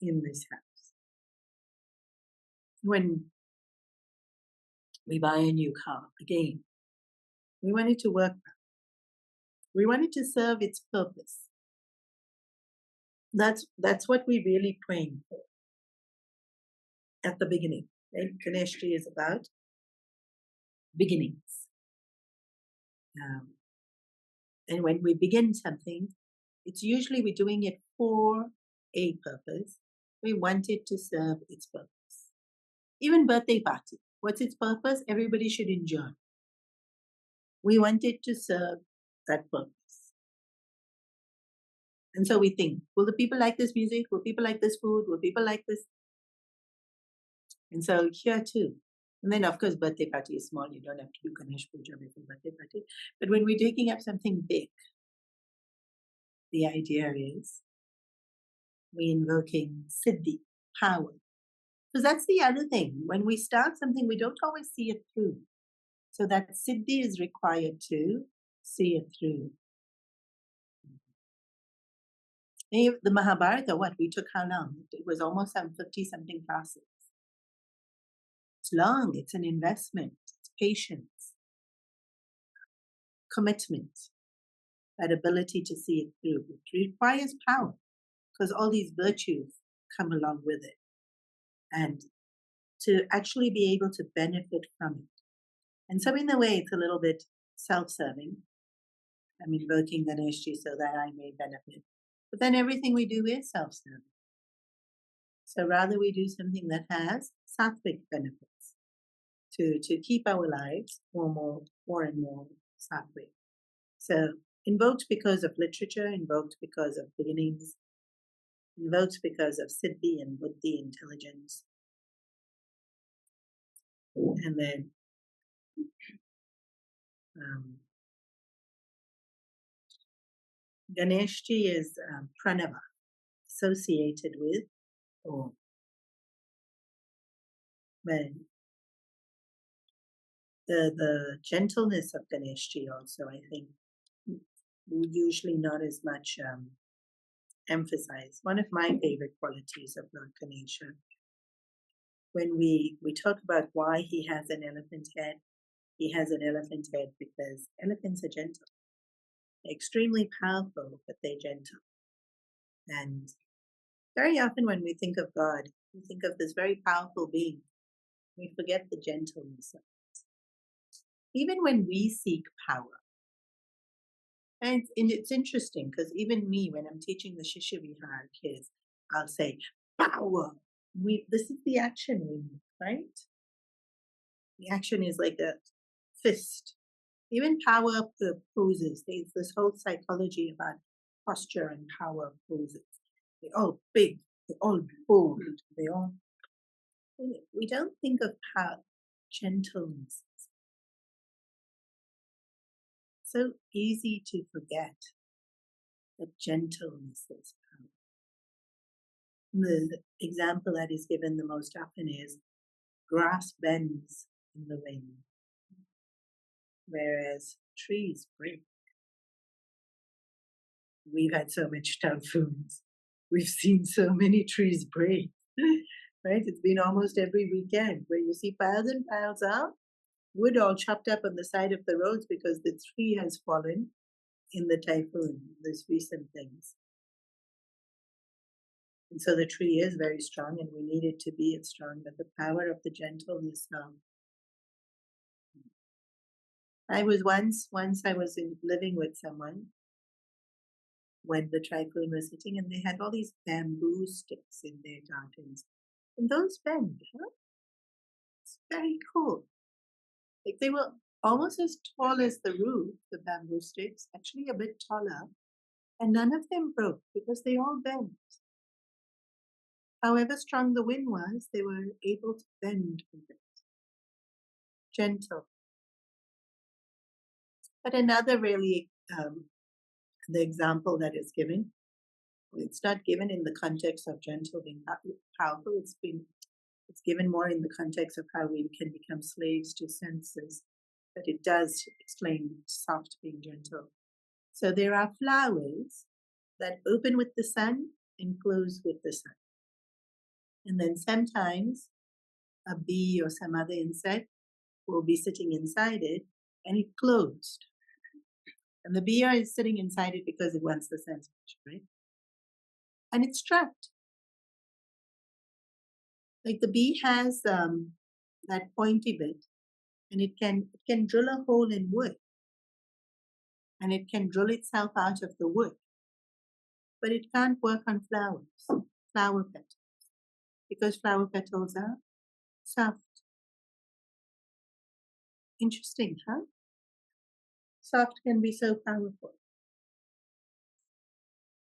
in this house. When we buy a new car, again, we want it to work well. We want it to serve its purpose. That's what we're really praying for at the beginning. Right? Ganeshji is about beginnings. And when we begin something, it's usually we're doing it for a purpose. We want it to serve its purpose. Even birthday party, what's its purpose? Everybody should enjoy. We want it to serve that purpose. And so we think, will the people like this music? Will people like this food? Will people like this? And so here too. And then of course, birthday party is small. You don't have to do Ganesh Puja before birthday party. But when we're taking up something big, the idea is we're invoking Siddhi, power. Because that's the other thing. When we start something, we don't always see it through. So that Siddhi is required to see it through. The Mahabharata, we took how long? It was almost some 50-something classes. It's long, it's an investment, it's patience, commitment, that ability to see it through. It requires power because all these virtues come along with it. And to actually be able to benefit from it. And so in a way, it's a little bit self-serving. I'm invoking Ganeshji so that I may benefit. But then everything we do is self-serving. So rather we do something that has sattvic benefits to keep our lives more and more sattvic. So invoked because of literature, invoked because of beginnings, invoked because of siddhi and buddhi, intelligence. And then Ganeshji is pranava, associated with Om. But the gentleness of Ganeshji also, I think, usually not as much emphasized. One of my favorite qualities of Lord Ganesha, when we talk about why he has an elephant head, he has an elephant head because elephants are gentle. They're extremely powerful, but they're gentle. And very often when we think of God, we think of this very powerful being. We forget the gentleness of it. Even when we seek power, and it's interesting because even me, when I'm teaching the Shishya Vihar kids, I'll say, power. This is the action we need, right? The action is like a fist. Even power up the poses. There's this whole psychology about posture and power poses. They're all big, they're all bold, we don't think of how gentleness is. So easy to forget that gentleness is power. The example that is given the most often is grass bends in the wind, whereas trees break. We've had so much typhoons. We've seen so many trees break, right? It's been almost every weekend where you see piles and piles of wood all chopped up on the side of the roads because the tree has fallen in the typhoon, this recent things. And so the tree is very strong and we need it to be strong, but the power of the gentleness now. I was once I was living with someone when the typhoon was hitting and they had all these bamboo sticks in their gardens. And those bend, huh? It's very cool. Like they were almost as tall as the roof, the bamboo sticks, actually a bit taller. And none of them broke because they all bent. However strong the wind was, they were able to bend with it. Gentle. But another really, the example that is given, it's not given in the context of gentle being powerful. It's given more in the context of how we can become slaves to senses. but it does explain soft being gentle. So there are flowers that open with the sun and close with the sun. And then sometimes a bee or some other insect will be sitting inside it and it closed. And the bee is sitting inside it because it wants the sunshine, right? And it's trapped. Like the bee has that pointy bit, and it can drill a hole in wood, and it can drill itself out of the wood, but it can't work on flower petals, because flower petals are soft. Interesting, huh? Soft can be so powerful.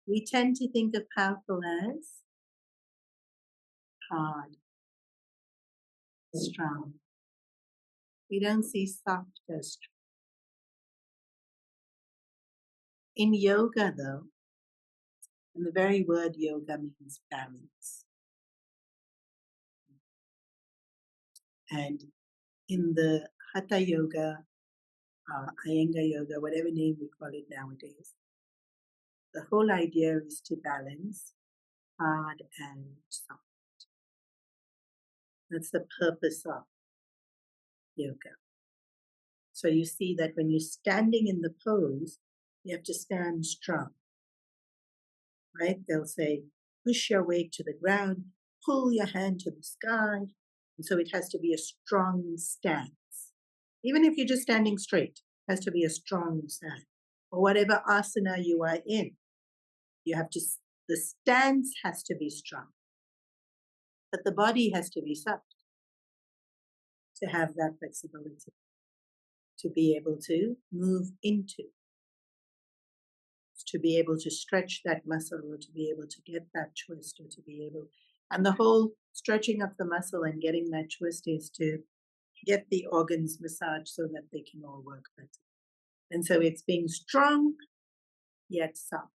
We tend to think of powerful as hard, strong. We don't see soft as strong. In yoga, though, and the very word yoga means balance. And in the Hatha Yoga, Iyengar Yoga, whatever name we call it nowadays, the whole idea is to balance hard and soft. That's the purpose of yoga. So you see that when you're standing in the pose, you have to stand strong, right? They'll say, push your weight to the ground, pull your hand to the sky. And so it has to be a strong stance. Even if you're just standing straight, it has to be a strong stance. Or whatever asana you are in, you have to, the stance has to be strong. But the body has to be soft to have that flexibility, to be able to move into, to be able to stretch that muscle, or to be able to get that twist, or to be able, and the whole stretching of the muscle and getting that twist is to get the organs massaged so that they can all work better. And so it's being strong yet soft.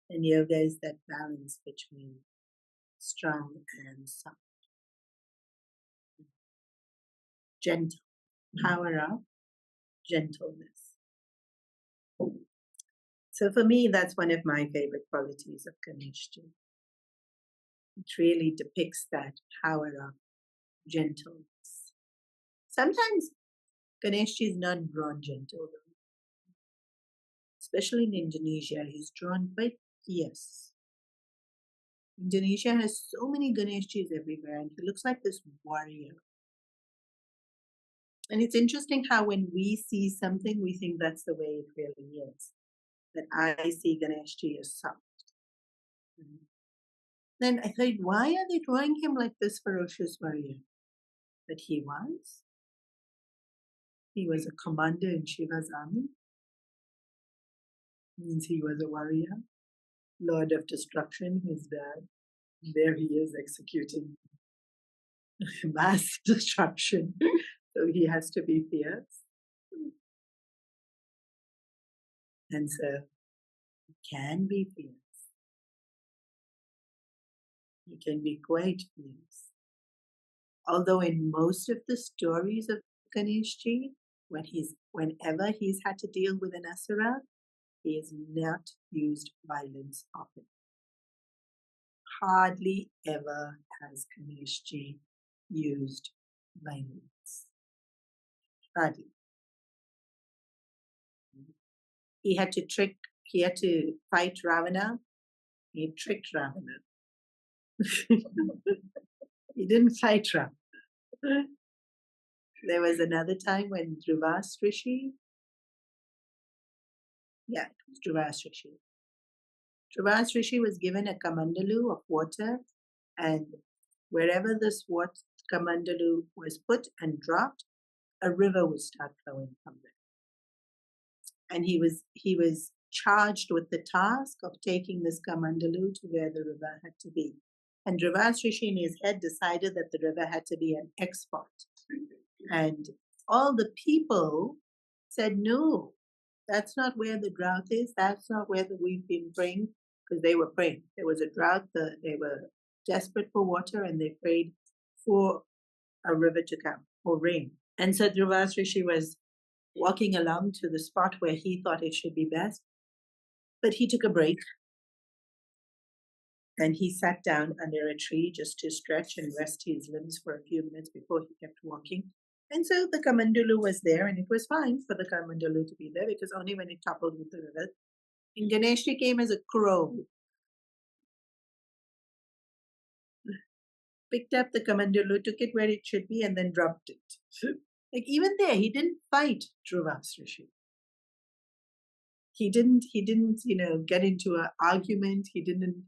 And yoga is that balance between strong and soft. Gentle, power of gentleness. So for me, that's one of my favorite qualities of Ganeshji. It really depicts that power of gentleness. Sometimes Ganeshji is not drawn gentle, especially in Indonesia. He's drawn quite fierce. Indonesia has so many Ganeshjis everywhere, and he looks like this warrior. And it's interesting how when we see something, we think that's the way it really is. That I see Ganeshji as soft. Then I thought, why are they drawing him like this ferocious warrior? But he was. He was a commander in Shiva's army. Means he was a warrior, lord of destruction, his dad. There he is executing mass destruction. So he has to be fierce. And so he can be fierce. He can be quite fierce. Although in most of the stories of Ganeshji, whenever he's had to deal with an asura, he has not used violence often. Hardly ever has Ganeshji used violence. Hardly. He had to fight Ravana. He tricked Ravana. He didn't fight Ravana. There was another time when Dhruva Rishi, it was Dhruva Rishi. Dhruva Rishi was given a kamandalu of water, and wherever this water kamandalu was put and dropped, a river would start flowing from there. And he was charged with the task of taking this kamandalu to where the river had to be. And Dhruva Rishi in his head decided that the river had to be an export. And all the people said, no, that's not where the drought is. That's not where we've been praying, because they were praying. There was a drought. They were desperate for water, and they prayed for a river to come, for rain. And so Dhruva Rishi was walking along to the spot where he thought it should be best. But he took a break and he sat down under a tree just to stretch and rest his limbs for a few minutes before he kept walking. And so the Kamandulu was there, and it was fine for the Kamandulu to be there because only when it toppled with the river. And Ganeshji came as a crow, picked up the Kamandulu, took it where it should be, and then dropped it. Like even there, he didn't fight Dhruva's Rishi. He didn't, get into an argument. He didn't,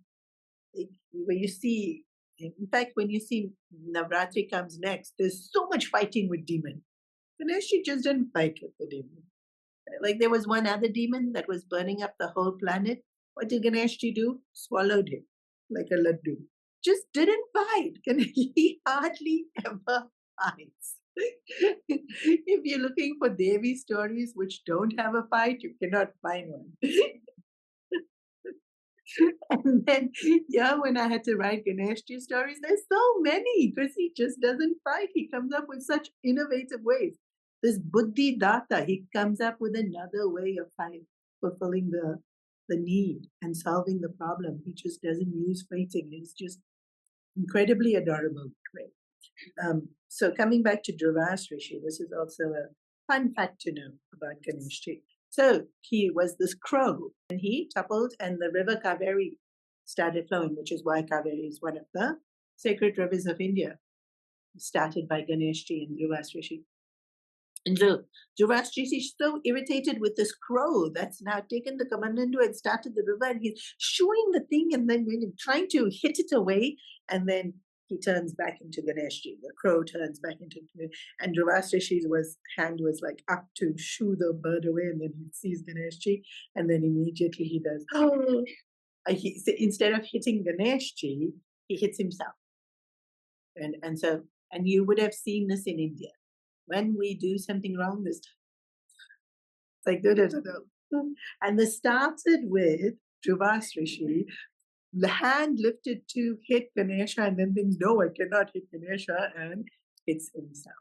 when you see, in fact, when you see Navratri comes next, there's so much fighting with demon. Ganeshji just didn't fight with the demon. Like there was one other demon that was burning up the whole planet. What did Ganeshji do? Swallowed him like a laddu. Just didn't fight. He hardly ever fights. If you're looking for Devi stories which don't have a fight, you cannot find one. And then, when I had to write Ganeshji stories, there's so many because he just doesn't fight. He comes up with such innovative ways. This Buddhi Data, he comes up with another way of fulfilling the need and solving the problem. He just doesn't use fighting. It's just incredibly adorable. Right? So coming back to Dhruva's Rishi, this is also a fun fact to know about Ganeshji. So he was this crow, and he toppled, and the river Kaveri started flowing, which is why Kaveri is one of the sacred rivers of India, started by Ganeshji and Dhruva's Rishi. And so Dhruva's Rishi is so irritated with this crow that's now taken the Kamandandu and started the river, and he's shooing the thing and then trying to hit it away, and then he turns back into Ganeshji. The crow turns back into Ganeshji. And Dhruva's Rishi's hand was like up to shoo the bird away, and then he sees Ganeshji, and then immediately he does, instead of hitting Ganeshji, he hits himself. And you would have seen this in India. When we do something wrong, this it's like, and this started with Dhruva's Rishi, the hand lifted to hit Ganesha, and then thinks, no, I cannot hit Ganesha, and hits himself.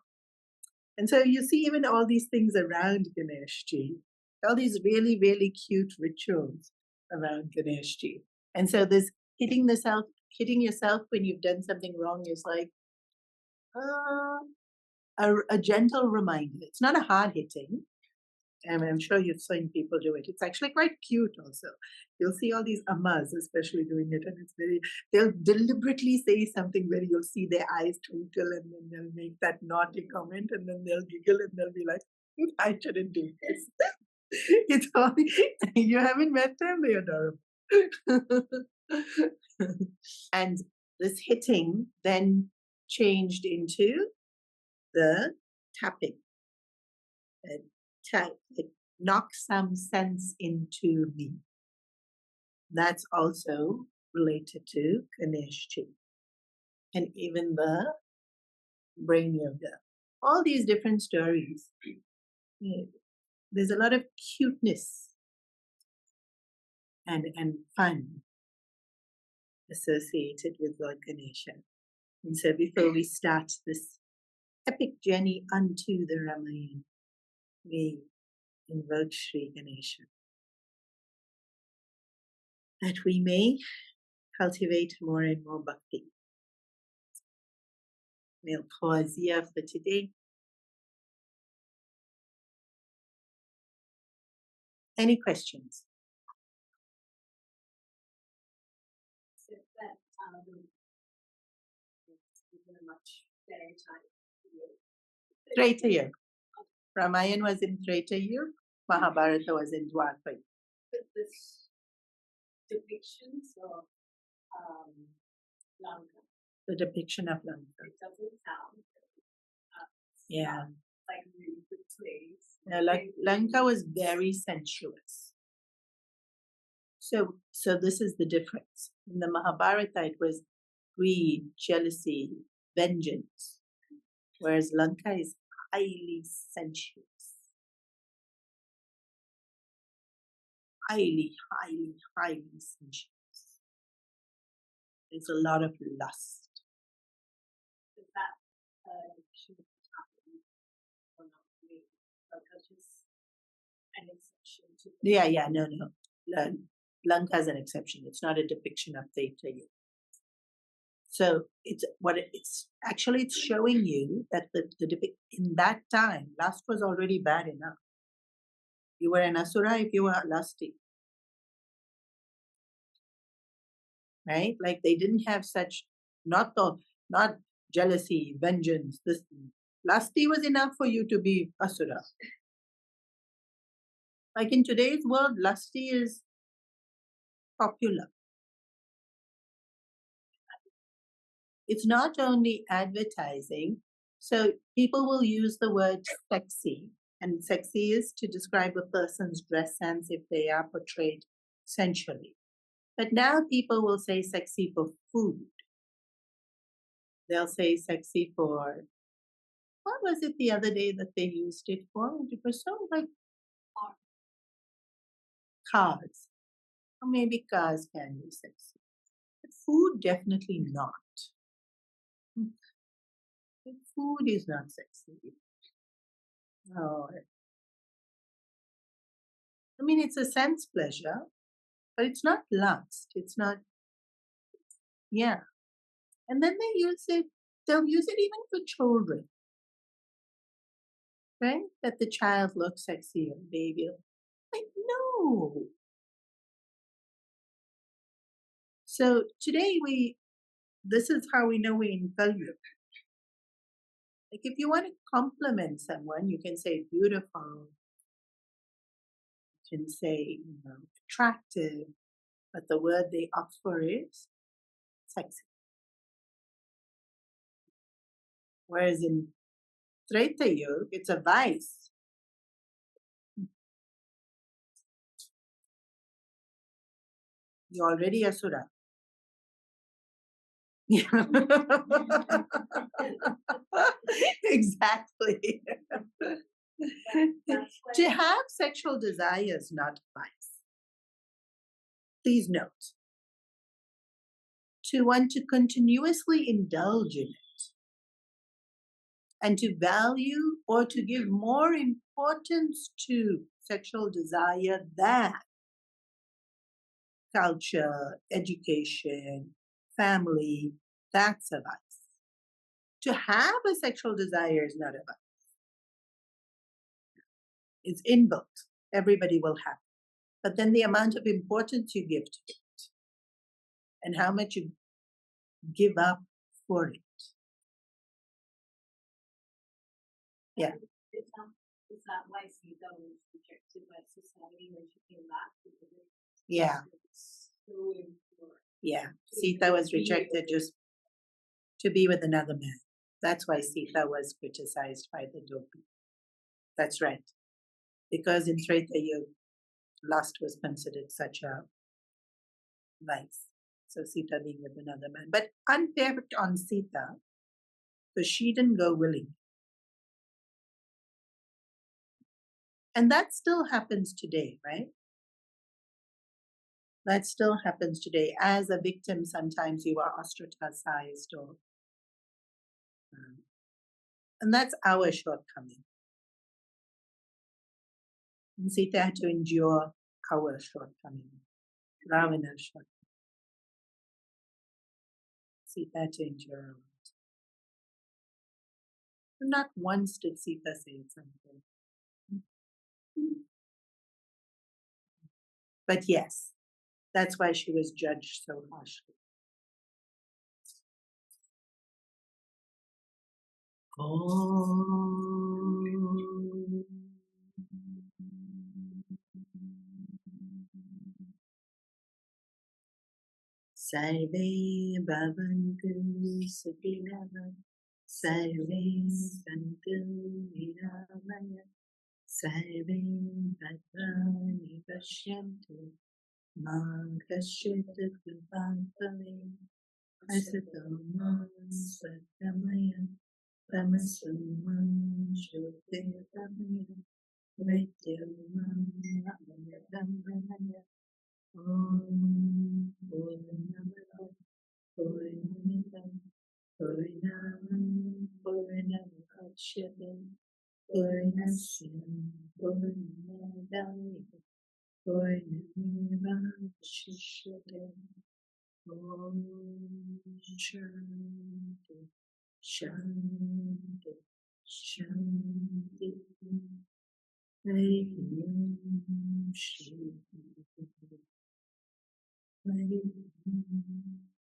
And so you see even all these things around Ganeshji, all these really, really cute rituals around Ganeshji. And so this hitting yourself when you've done something wrong is like a gentle reminder. It's not a hard hitting. And I'm sure you've seen people do it. It's actually quite cute also. You'll see all these ammas especially doing it, and they'll deliberately say something where you'll see their eyes twinkle, and then they'll make that naughty comment, and then they'll giggle, and they'll be like, I shouldn't do this. It's all, you haven't met them, they're adorable. And this hitting then changed into the tapping. It knocks some sense into me. That's also related to Ganeshji. And even the brain yoga. All these different stories. There's a lot of cuteness and fun associated with Lord Ganesha. And so before we start this epic journey unto the Ramayana, we invoke Sri Ganesha, that we may cultivate more and more Bhakti. We'll pause here for today. Any questions? Treta Yuga. Ramayana was in Treta Yuga. Mahabharata was in Dwapar. But this depictions of Lanka. The depiction of Lanka. It doesn't sound like a really good place. Yeah, Lanka was very sensuous. So this is the difference. In the Mahabharata, it was greed, jealousy, vengeance, whereas Lanka is highly sensuous. Highly, highly, highly sensuous. There's a lot of lust. Is that shouldn't happen or not really? Because just an exception to the Yeah, no. Lanka is an exception. It's not a depiction of Treta Yuga. So it's actually it's showing you that in that time, lust was already bad enough. You were an asura if you were lusty. Right? Like they didn't have such not jealousy, vengeance, this lusty was enough for you to be asura. Like in today's world, lusty is popular. It's not only advertising. So people will use the word sexy, and sexy is to describe a person's dress sense if they are portrayed sensually. But now people will say sexy for food. They'll say sexy for, what was it the other day that they used it for? It was so like cars. Or maybe cars can be sexy. But food, definitely not. Food is not sexy. Oh, I mean, it's a sense pleasure, but it's not lust. It's not, yeah. And then they'll use it even for children, right? That the child looks sexy or baby. Like, no. So today this is how we know we're in Kali. Like if you want to compliment someone, you can say beautiful, you can say, attractive, but the word they opt for is sexy. Whereas in Treta Yuga, it's a vice. You're already Asura. Exactly. To have sexual desire is not vice. Please note. To want to continuously indulge in it and to value or to give more importance to sexual desire than culture, education, family, that's a vice. To have a sexual desire is not a vice. It's inbuilt. Everybody will have it. But then the amount of importance you give to it and how much you give up for it. Yeah. Is that why Sita was rejected by society when she came back? Yeah. So impure. Yeah. Sita was rejected just to be with another man. That's why Sita was criticized by the Dopi. That's right. Because in Treta Yuga, lust was considered such a vice. So Sita being with another man. But unfair on Sita, because she didn't go willingly. And that still happens today, right? That still happens today. As a victim, sometimes you are ostracized or and that's our shortcoming. And Sita had to endure our shortcoming, Ravana's shortcoming. Sita had to endure it. Not once did Sita say something. But yes, that's why she was judged so harshly. Sarve bhavantu sukhinaಃ sarve santu niramaya sarve bhadrani pashyantu ma kaśyat kripāṭ bhavet asato ma satgamaya tamaso ma jyotirgamaya mrityurma amritamaya. Om Purnamada Purnamidam Purnamudachyate Purnasya Purnamudachyate Om Shanti, Shanti, Shanti. Om Shri Hari Om.